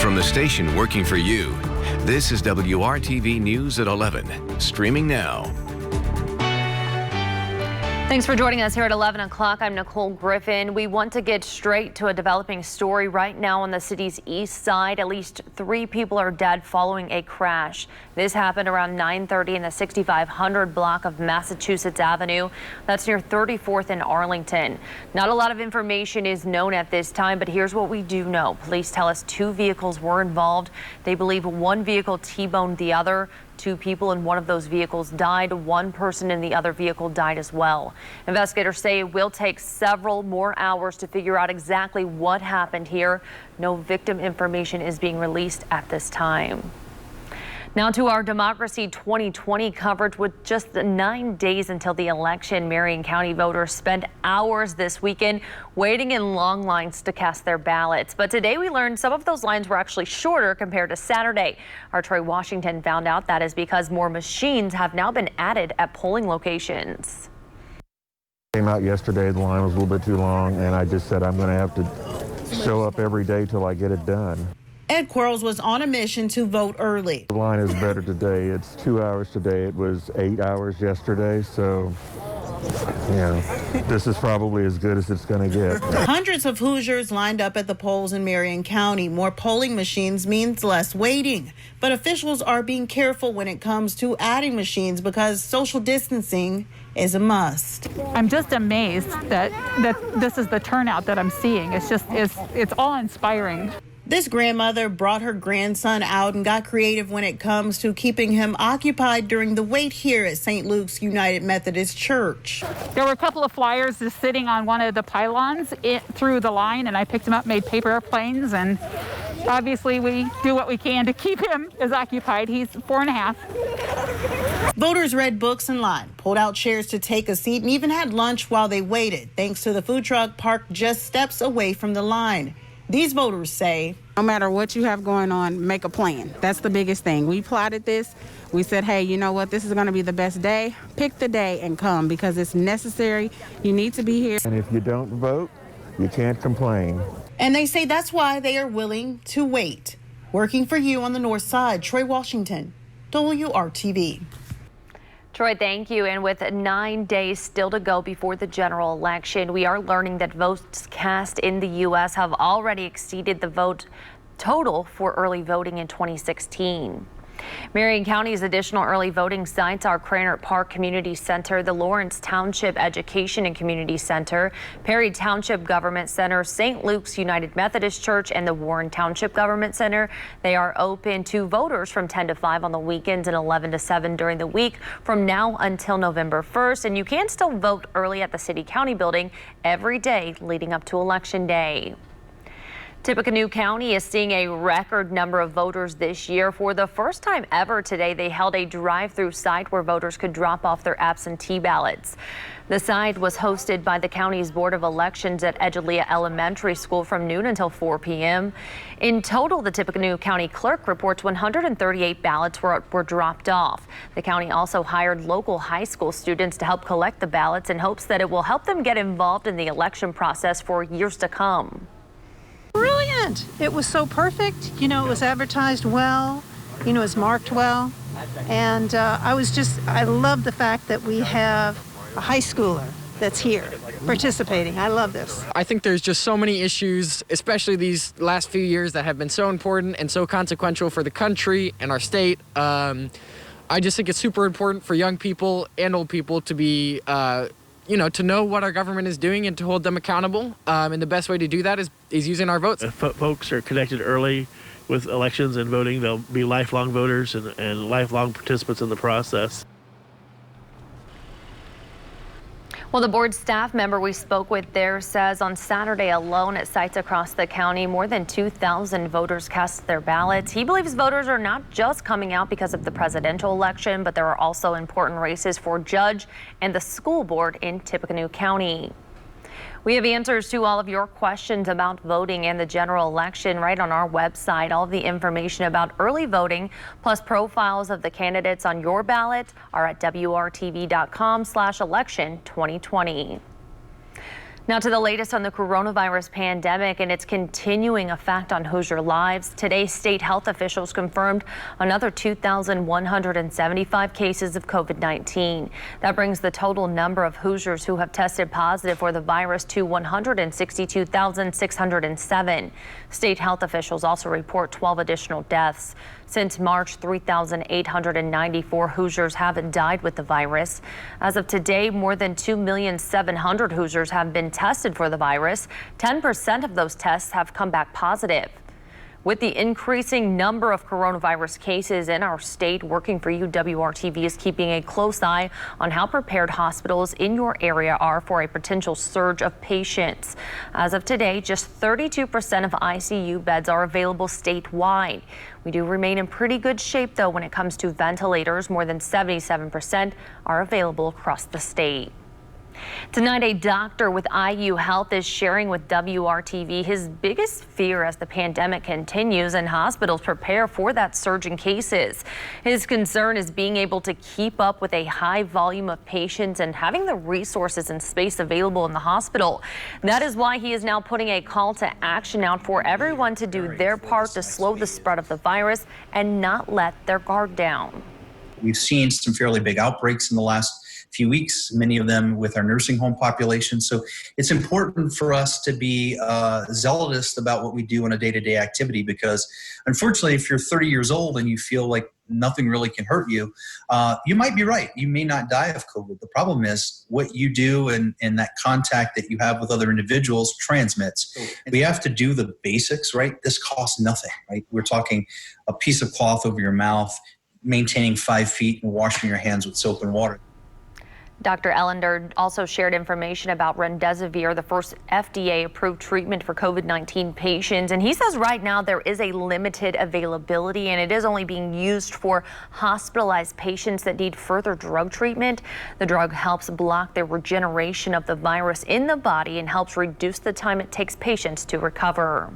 From the station working for you, this is WRTV News at 11, streaming now. Thanks for joining us here at 11 o'clock. I'm Nicole Griffin. We want to get straight to a developing story right now on the city's east side. At least 3 people are dead following a crash. This happened around 9:30 in the 6500 block of Massachusetts Avenue. That's near 34th in Arlington. Not a lot of information is known at this time, but here's what we do know. Police tell us 2 vehicles were involved. They believe one vehicle T-boned the other. 2 people in one of those vehicles died. 1 person in the other vehicle died as well. Investigators say it will take several more hours to figure out exactly what happened here. No victim information is being released at this time. Now to our Democracy 2020 coverage. With just 9 days until the election, Marion County voters spent hours this weekend waiting in long lines to cast their ballots. But today we learned some of those lines were actually shorter compared to Saturday. Our Troy Washington found out that is because more machines have now been added at polling locations. Came out yesterday, the line was a little bit too long, and I just said I'm going to have to show up every day till I get it done. Ed Quarles was on a mission to vote early. The line is better today. It's 2 hours today. It was 8 hours yesterday, so this is probably as good as it's going to get. Hundreds of Hoosiers lined up at the polls in Marion County. More polling machines means less waiting. But officials are being careful when it comes to adding machines because social distancing is a must. I'm just amazed that this is the turnout that I'm seeing. It's awe-inspiring. This grandmother brought her grandson out and got creative when it comes to keeping him occupied during the wait here at St. Luke's United Methodist Church. There were a couple of flyers just sitting on one of the pylons through the line, and I picked them up, made paper airplanes, and obviously we do what we can to keep him as occupied. He's 4.5. Voters read books in line, pulled out chairs to take a seat, and even had lunch while they waited, thanks to the food truck parked just steps away from the line. These voters say, no matter what you have going on, make a plan. That's the biggest thing. We plotted this. We said, hey, you know what? This is going to be the best day. Pick the day and come because it's necessary. You need to be here. And if you don't vote, you can't complain. And they say that's why they are willing to wait. Working for you on the north side, Troy Washington, WRTV. Troy, thank you. And with 9 days still to go before the general election, we are learning that votes cast in the U.S. have already exceeded the vote total for early voting in 2016. Marion County's additional early voting sites are Cranert Park Community Center, the Lawrence Township Education and Community Center, Perry Township Government Center, St. Luke's United Methodist Church, and the Warren Township Government Center. They are open to voters from 10 to 5 on the weekends and 11 to 7 during the week from now until November 1st. And you can still vote early at the City County building every day leading up to Election Day. Tippecanoe County is seeing a record number of voters this year. For the first time ever today, they held a drive-through site where voters could drop off their absentee ballots. The site was hosted by the county's Board of Elections at Edgelia Elementary School from noon until 4 p.m. In total, the Tippecanoe County Clerk reports 138 ballots were dropped off. The county also hired local high school students to help collect the ballots in hopes that it will help them get involved in the election process for years to come. Brilliant. It was so perfect. It was advertised well, it was marked well. And I love the fact that we have a high schooler that's here participating. I love this. I think there's just so many issues, especially these last few years, that have been so important and so consequential for the country and our state. I just think it's super important for young people and old people to be to know what our government is doing and to hold them accountable. And the best way to do that is using our votes. If folks are connected early with elections and voting, they'll be lifelong voters and lifelong participants in the process. Well, the board staff member we spoke with there says on Saturday alone at sites across the county, more than 2,000 voters cast their ballots. He believes voters are not just coming out because of the presidential election, but there are also important races for judge and the school board in Tippecanoe County. We have answers to all of your questions about voting and the general election right on our website. All of the information about early voting plus profiles of the candidates on your ballot are at WRTV.com/election2020. Now to the latest on the coronavirus pandemic and its continuing effect on Hoosier lives. Today, state health officials confirmed another 2,175 cases of COVID-19. That brings the total number of Hoosiers who have tested positive for the virus to 162,607. State health officials also report 12 additional deaths. Since March, 3,894 Hoosiers have died with the virus. As of today, more than 2,700,000 Hoosiers have been tested for the virus. 10% of those tests have come back positive. With the increasing number of coronavirus cases in our state, Working for You WRTV is keeping a close eye on how prepared hospitals in your area are for a potential surge of patients. As of today, just 32% of ICU beds are available statewide. We do remain in pretty good shape, though, when it comes to ventilators. More than 77% are available across the state. Tonight, a doctor with IU Health is sharing with WRTV his biggest fear as the pandemic continues and hospitals prepare for that surge in cases. His concern is being able to keep up with a high volume of patients and having the resources and space available in the hospital. That is why he is now putting a call to action out for everyone to do their part to slow the spread of the virus and not let their guard down. We've seen some fairly big outbreaks in the last few weeks, many of them with our nursing home population. So it's important for us to be zealous about what we do in a day-to-day activity, because unfortunately, if you're 30 years old and you feel like nothing really can hurt you, you might be right. You may not die of COVID. The problem is what you do and that contact that you have with other individuals transmits. We have to do the basics, right? This costs nothing, right? We're talking a piece of cloth over your mouth, maintaining 5 feet and washing your hands with soap and water. Dr. Ellender also shared information about remdesivir, the first FDA-approved treatment for COVID-19 patients. And he says right now there is a limited availability and it is only being used for hospitalized patients that need further drug treatment. The drug helps block the regeneration of the virus in the body and helps reduce the time it takes patients to recover.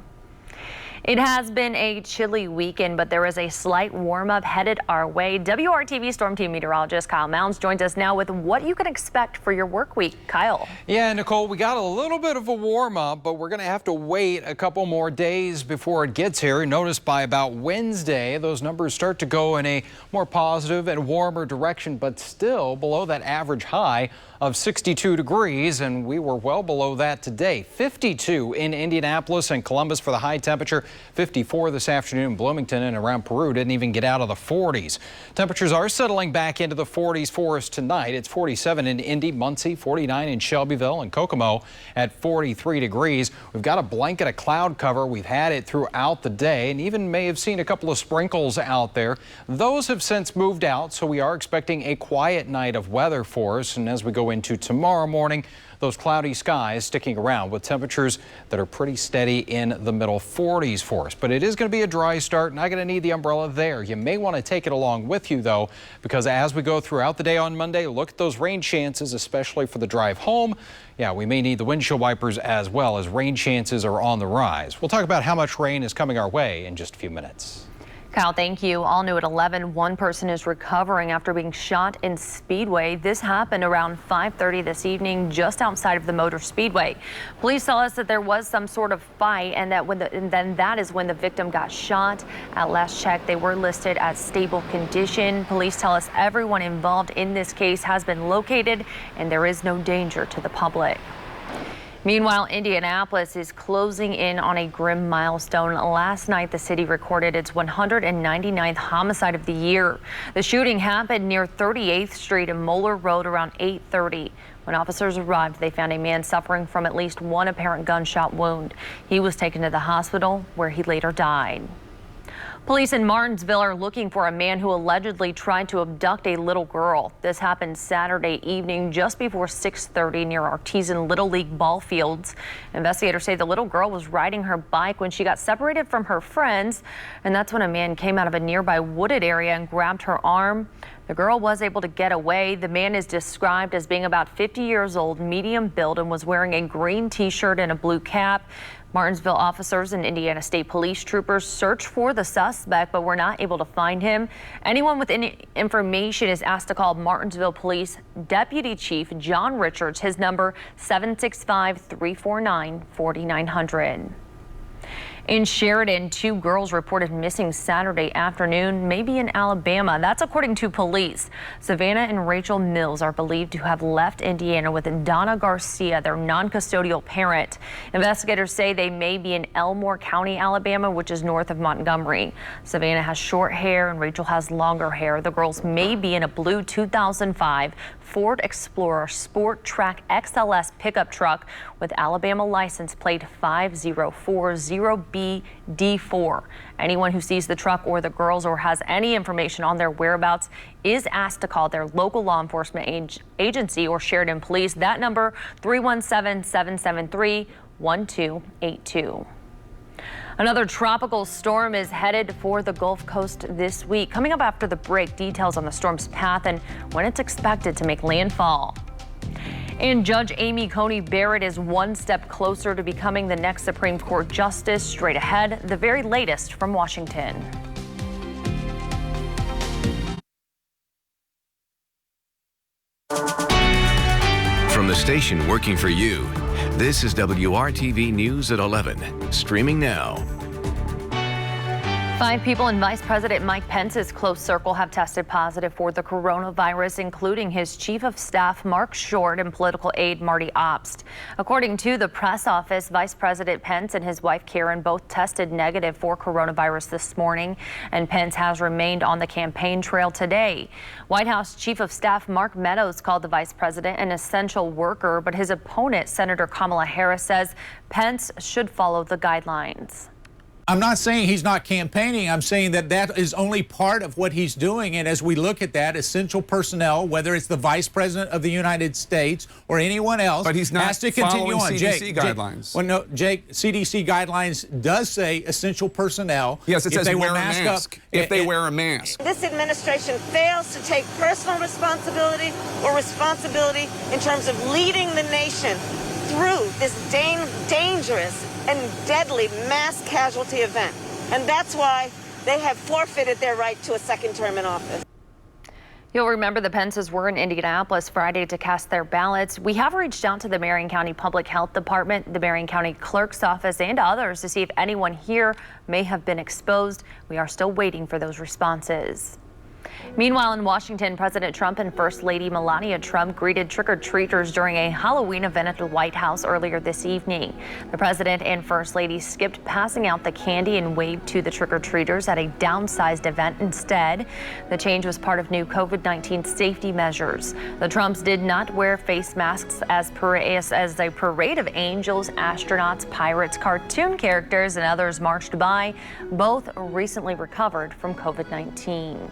It has been a chilly weekend, but there is a slight warm-up headed our way. WRTV Storm Team meteorologist Kyle Mounds joins us now with what you can expect for your work week. Kyle. Yeah, Nicole, we got a little bit of a warm-up, but we're going to have to wait a couple more days before it gets here. Notice by about Wednesday, those numbers start to go in a more positive and warmer direction, but still below that average high of 62 degrees, and we were well below that today. 52 in Indianapolis and Columbus for the high temperature. 54 this afternoon. Bloomington and around Peru didn't even get out of the 40s. Temperatures are settling back into the 40s for us tonight. It's 47 in Indy, Muncie, 49 in Shelbyville and Kokomo at 43 degrees. We've got a blanket of cloud cover. We've had it throughout the day and even may have seen a couple of sprinkles out there. Those have since moved out, so we are expecting a quiet night of weather for us. And as we go into tomorrow morning, those cloudy skies sticking around with temperatures that are pretty steady in the middle 40s for us. But it is going to be a dry start, and I'm going to need the umbrella there. You may want to take it along with you, though, because as we go throughout the day on Monday, look at those rain chances, especially for the drive home. Yeah, we may need the windshield wipers as well, as rain chances are on the rise. We'll talk about how much rain is coming our way in just a few minutes. Kyle, thank you. All new at 11. One person is recovering after being shot in Speedway. This happened around 5:30 this evening, just outside of the Motor Speedway. Police tell us that there was some sort of fight, and then that is when the victim got shot. At last check, they were listed as stable condition. Police tell us everyone involved in this case has been located, and there is no danger to the public. Meanwhile, Indianapolis is closing in on a grim milestone. Last night, the city recorded its 199th homicide of the year. The shooting happened near 38th Street and Moeller Road around 8:30. When officers arrived, they found a man suffering from at least one apparent gunshot wound. He was taken to the hospital where he later died. Police in Martinsville are looking for a man who allegedly tried to abduct a little girl. This happened Saturday evening just before 6:30 near Artesian Little League ball fields. Investigators say the little girl was riding her bike when she got separated from her friends, and that's when a man came out of a nearby wooded area and grabbed her arm. The girl was able to get away. The man is described as being about 50 years old, medium build, and was wearing a green t-shirt and a blue cap. Martinsville officers and Indiana State Police troopers search for the suspect, but were not able to find him. Anyone with any information is asked to call Martinsville Police Deputy Chief John Richards. His number 765-349-4900. In Sheridan, 2 girls reported missing Saturday afternoon, maybe in Alabama. That's according to police. Savannah and Rachel Mills are believed to have left Indiana with Donna Garcia, their non-custodial parent. Investigators say they may be in Elmore County, Alabama, which is north of Montgomery. Savannah has short hair and Rachel has longer hair. The girls may be in a blue 2005 Ford Explorer Sport Track XLS pickup truck with Alabama license plate 5040BD4. Anyone who sees the truck or the girls or has any information on their whereabouts is asked to call their local law enforcement agency or Sheridan Police. That number 317-773-1282. Another tropical storm is headed for the Gulf Coast this week. Coming up after the break, details on the storm's path and when it's expected to make landfall. And Judge Amy Coney Barrett is one step closer to becoming the next Supreme Court justice. Straight ahead, the very latest from Washington. From the station working for you, this is WRTV News at 11, streaming now. 5 people in Vice President Mike Pence's close circle have tested positive for the coronavirus, including his chief of staff, Mark Short, and political aide, Marty Obst. According to the press office, Vice President Pence and his wife, Karen, both tested negative for coronavirus this morning, and Pence has remained on the campaign trail today. White House Chief of Staff Mark Meadows called the vice president an essential worker, but his opponent, Senator Kamala Harris, says Pence should follow the guidelines. I'm not saying he's not campaigning. I'm saying that that is only part of what he's doing. And as we look at that, essential personnel, whether it's the Vice President of the United States or anyone else, but he's not has to continue on. CDC guidelines. Well, no, Jake, CDC guidelines does say essential personnel. Yes, it says they wear a mask. If they wear a mask. This administration fails to take personal responsibility or responsibility in terms of leading the nation through this dangerous and deadly mass casualty event. And that's why they have forfeited their right to a second term in office. You'll remember the Pences were in Indianapolis Friday to cast their ballots. We have reached out to the Marion County Public Health Department, the Marion County Clerk's Office, and others to see if anyone here may have been exposed. We are still waiting for those responses. Meanwhile, in Washington, President Trump and First Lady Melania Trump greeted trick-or-treaters during a Halloween event at the White House earlier this evening. The president and First Lady skipped passing out the candy and waved to the trick-or-treaters at a downsized event instead. The change was part of new COVID-19 safety measures. The Trumps did not wear face masks as a parade of angels, astronauts, pirates, cartoon characters, and others marched by, both recently recovered from COVID-19.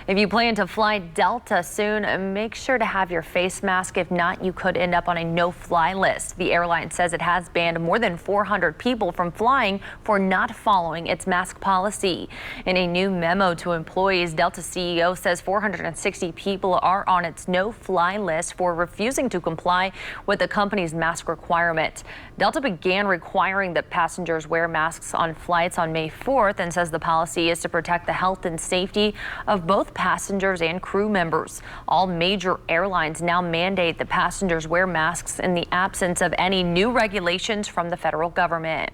If you plan to fly Delta soon, make sure to have your face mask. If not, you could end up on a no-fly list. The airline says it has banned more than 400 people from flying for not following its mask policy. In a new memo to employees, Delta CEO says 460 people are on its no-fly list for refusing to comply with the company's mask requirement. Delta began requiring that passengers wear masks on flights on May 4th and says the policy is to protect the health and safety of both passengers and crew members. All major airlines now mandate that passengers wear masks in the absence of any new regulations from the federal government.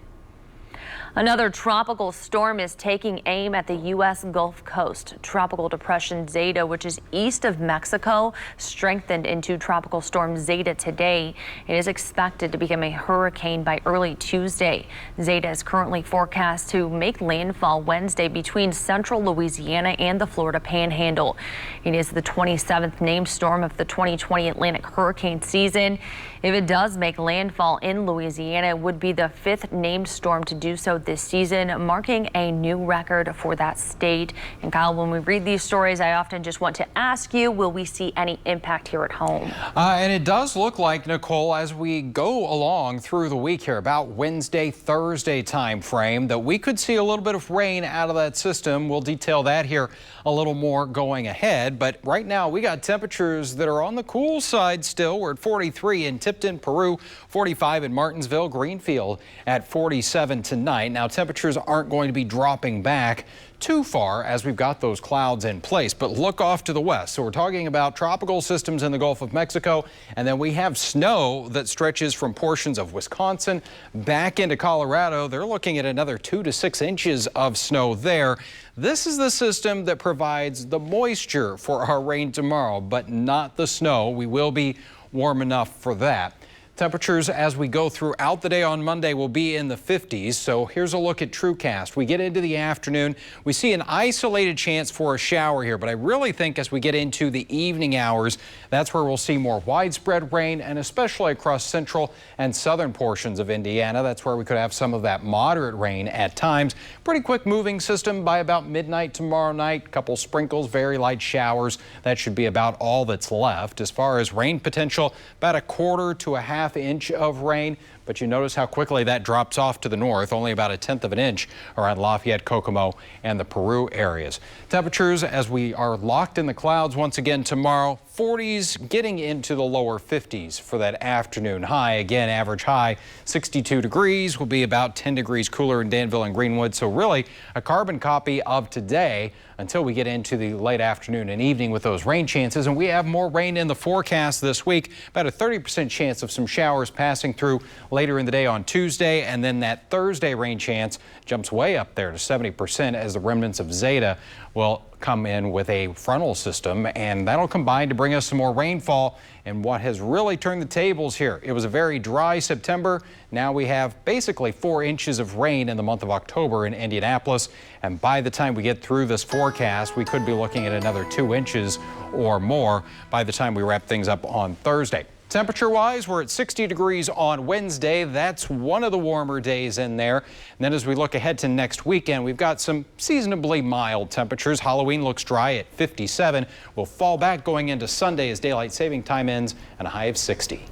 Another tropical storm is taking aim at the U.S. Gulf Coast. Tropical Depression Zeta, which is east of Mexico, strengthened into Tropical Storm Zeta today. It is expected to become a hurricane by early Tuesday. Zeta is currently forecast to make landfall Wednesday between central Louisiana and the Florida Panhandle. It is the 27th named storm of the 2020 Atlantic hurricane season. If it does make landfall in Louisiana, it would be the 5th named storm to do so this season, marking a new record for that state. And Kyle, when we read these stories, I often just want to ask you, will we see any impact here at home? And it does look like, Nicole, as we go along through the week here, about Wednesday, Thursday time frame, that we could see a little bit of rain out of that system. We'll detail that here a little more going ahead. But right now we got temperatures that are on the cool side still. We're at 43 in Tipton, Peru, 45 in Martinsville, Greenfield at 47 tonight. Now temperatures aren't going to be dropping back too far as we've got those clouds in place, but look off to the west. So we're talking about tropical systems in the Gulf of Mexico, and then we have snow that stretches from portions of Wisconsin back into Colorado. They're looking at another 2 to 6 inches of snow there. This is the system that provides the moisture for our rain tomorrow, but not the snow. We will be warm enough for that. Temperatures as we go throughout the day on Monday will be in the 50s. So here's a look at TrueCast. We get into the afternoon, we see an isolated chance for a shower here, but I really think as we get into the evening hours, that's where we'll see more widespread rain, and especially across central and southern portions of Indiana. That's where we could have some of that moderate rain at times. Pretty quick moving system by about midnight tomorrow night. Couple sprinkles, very light showers. That should be about all that's left. As far as rain potential, about a quarter to a half inch of rain, but you notice how quickly that drops off to the north, only about a 1/10 of an inch around Lafayette, Kokomo, and the Peru areas. Temperatures as we are locked in the clouds once again tomorrow, 40s getting into the lower 50s for that afternoon high. Again, average high 62 degrees, will be about 10 degrees cooler in Danville and Greenwood. So really a carbon copy of today until we get into the late afternoon and evening with those rain chances. And we have more rain in the forecast this week, about a 30% chance of some showers passing through later in the day on Tuesday. And then that Thursday rain chance jumps way up there to 70% as the remnants of Zeta will come in with a frontal system, and that'll combine to bring us some more rainfall and what has really turned the tables here. It was a very dry September. Now we have basically 4 inches of rain in the month of October in Indianapolis, and by the time we get through this forecast, we could be looking at another 2 inches or more by the time we wrap things up on Thursday. Temperature-wise, we're at 60 degrees on Wednesday. That's one of the warmer days in there. And then as we look ahead to next weekend, we've got some seasonably mild temperatures. Halloween looks dry at 57. We'll fall back going into Sunday as daylight saving time ends and a high of 60.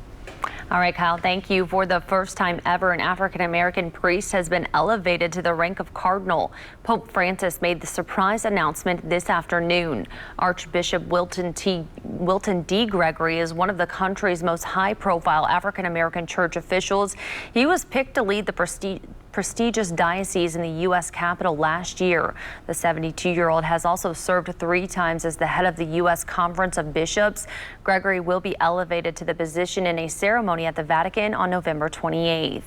All right, Kyle, thank you. For the first time ever, an African-American priest has been elevated to the rank of cardinal. Pope Francis made the surprise announcement this afternoon. Archbishop Wilton D. Gregory is one of the country's most high-profile African-American church officials. He was picked to lead the prestigious diocese in the U.S. Capitol last year. The 72-year-old has also served 3 times as the head of the U.S. Conference of Bishops. Gregory will be elevated to the position in a ceremony at the Vatican on November 28th.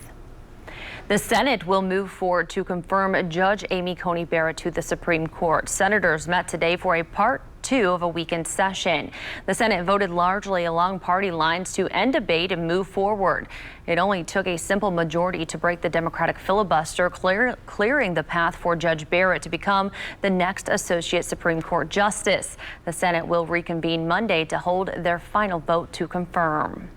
The Senate will move forward to confirm Judge Amy Coney Barrett to the Supreme Court. Senators met today for a Part 2 of a weekend session. The Senate voted largely along party lines to end debate and move forward. It only took a simple majority to break the Democratic filibuster, clearing the path for Judge Barrett to become the next Associate Supreme Court Justice. The Senate will reconvene Monday to hold their final vote to confirm.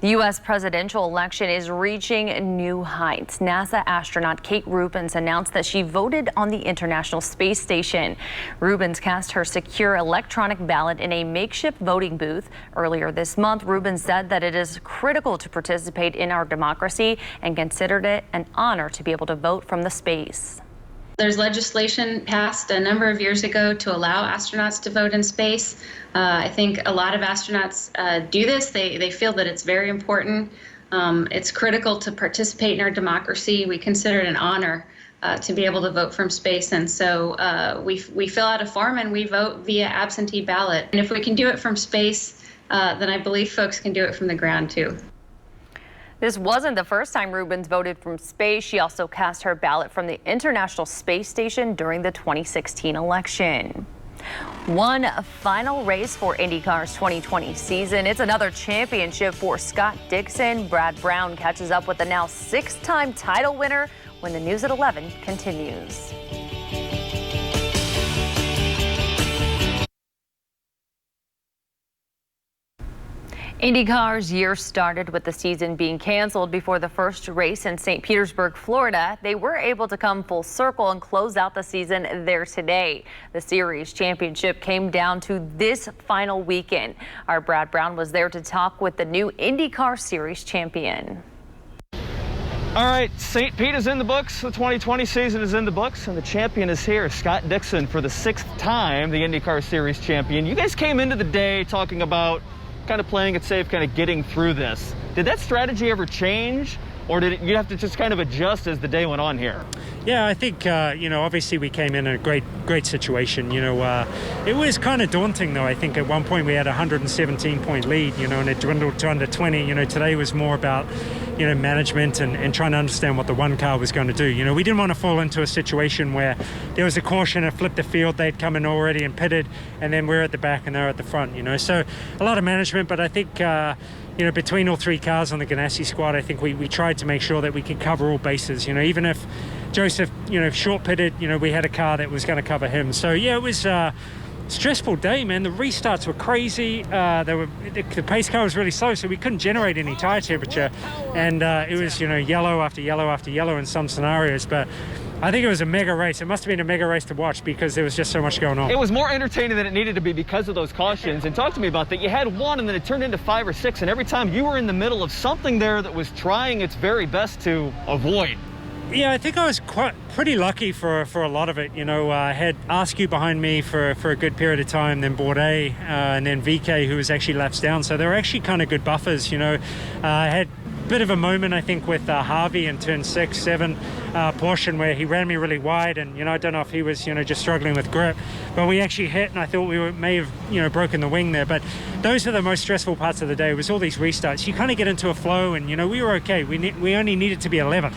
The U.S. presidential election is reaching new heights. NASA astronaut Kate Rubins announced that she voted on the International Space Station. Rubins cast her secure electronic ballot in a makeshift voting booth. Earlier this month, Rubins said that it is critical to participate in our democracy and considered it an honor to be able to vote from the space. There's legislation passed a number of years ago to allow astronauts to vote in space. I think a lot of astronauts do this. They feel that it's very important. It's critical to participate in our democracy. We consider it an honor to be able to vote from space. And so we fill out a form and we vote via absentee ballot. And if we can do it from space, then I believe folks can do it from the ground too. This wasn't the first time Rubins voted from space. She also cast her ballot from the International Space Station during the 2016 election. One final race for IndyCar's 2020 season. It's another championship for Scott Dixon. Brad Brown catches up with the now 6-time title winner when the News at 11 continues. IndyCar's year started with the season being canceled before the first race in St. Petersburg, Florida. They were able to come full circle and close out the season there today. The series championship came down to this final weekend. Our Brad Brown was there to talk with the new IndyCar Series champion. All right, St. Pete is in the books. The 2020 season is in the books, and the champion is here. Scott Dixon, for the 6th time, the IndyCar Series champion. You guys came into the day talking about kind of playing it safe, kind of getting through this. Did that strategy ever change, or did you have to just kind of adjust as the day went on here? Yeah, I think, obviously we came in a great situation. It was kind of daunting, though. I think at one point we had a 117-point lead, and it dwindled to under 20. Today was more about, management and trying to understand what the one car was going to do. We didn't want to fall into a situation where there was a caution that flipped the field. They'd come in already and pitted, and then we're at the back and they're at the front, So a lot of management, but I think, between all three cars on the Ganassi squad, I think we tried to make sure that we could cover all bases. Even if Joseph, short pitted, we had a car that was going to cover him. So yeah, it was a stressful day, man. The restarts were crazy. The pace car was really slow, so we couldn't generate any tire temperature. And it was, yellow after yellow after yellow in some scenarios. But I think it was a mega race. It must have been a mega race to watch because there was just so much going on. It was more entertaining than it needed to be because of those cautions. And talk to me about that. You had one and then it turned into 5 or 6. And every time you were in the middle of something there that was trying its very best to avoid. Yeah, I think I was pretty lucky for a lot of it. I had Askew behind me for a good period of time, then Barrett, and then VK, who was actually laps down. So they were actually kind of good buffers. I had a bit of a moment, I think, with Harvey in turn 6, 7 portion where he ran me really wide, and I don't know if he was just struggling with grip, but we actually hit, and I thought we may have broken the wing there. But those are the most stressful parts of the day. It was all these restarts. You kind of get into a flow, and we were okay. We only needed to be 11th.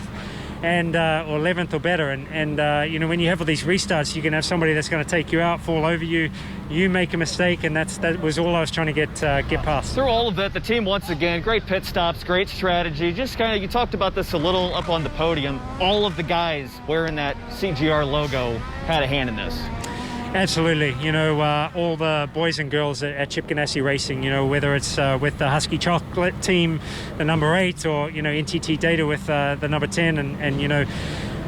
And or 11th or better, and when you have all these restarts, you can have somebody that's going to take you out, fall over you, you make a mistake, and that was all I was trying to get past. Through all of that, the team once again, great pit stops, great strategy. Just kind of, you talked about this a little up on the podium. All of the guys wearing that CGR logo had a hand in this. Absolutely. All the boys and girls at Chip Ganassi Racing, whether it's with the Husky Chocolate team, the number 8, or, NTT Data with the number 10. And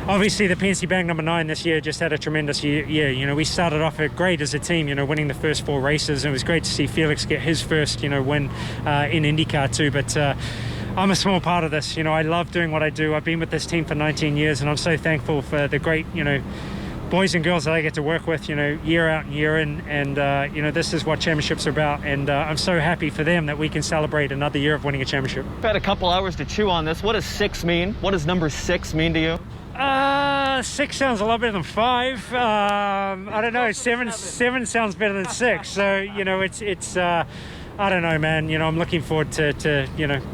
obviously the PNC Bank number 9 this year just had a tremendous year. We started off great as a team, winning the first 4 races. And it was great to see Felix get his first, win in IndyCar too. But I'm a small part of this. I love doing what I do. I've been with this team for 19 years, and I'm so thankful for the great, boys and girls that I get to work with, year out and year in, and this is what championships are about, and I'm so happy for them that we can celebrate another year of winning a championship. We've had a couple hours to chew on this. What does 6 mean? What does number 6 mean to you? 6 sounds a lot better than 5. I don't know. 7 sounds better than 6. So it's I don't know, man. I'm looking forward to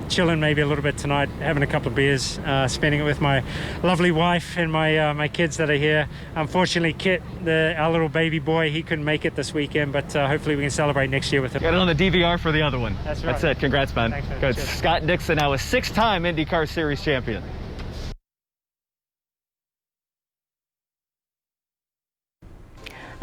chilling maybe a little bit tonight, having a couple of beers, spending it with my lovely wife and my kids that are here. Unfortunately, Kit, our little baby boy, he couldn't make it this weekend, but hopefully we can celebrate next year with him. Got it on the DVR for the other one. That's right. That's it. Congrats, man. Thanks, man. Good. Cheers. Scott Dixon, now a 6-time IndyCar Series champion.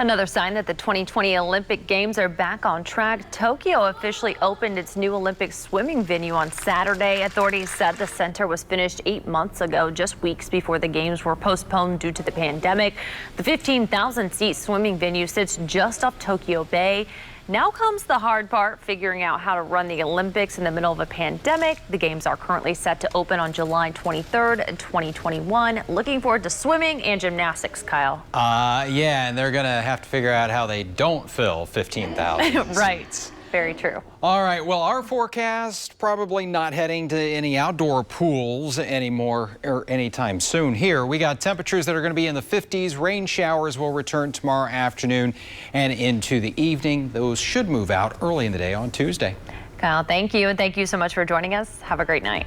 Another sign that the 2020 Olympic Games are back on track. Tokyo officially opened its new Olympic swimming venue on Saturday. Authorities said the center was finished 8 months ago, just weeks before the Games were postponed due to the pandemic. The 15,000-seat swimming venue sits just off Tokyo Bay. Now comes the hard part, figuring out how to run the Olympics in the middle of a pandemic. The Games are currently set to open on July 23rd, 2021. Looking forward to swimming and gymnastics, Kyle. Yeah, and they're going to have to figure out how they don't fill 15,000 Right. Very true. All right, well, our forecast, probably not heading to any outdoor pools anymore or anytime soon here. We got temperatures that are going to be in the 50s. Rain showers will return tomorrow afternoon and into the evening. Those should move out early in the day on Tuesday. Kyle, thank you. And thank you so much for joining us. Have a great night.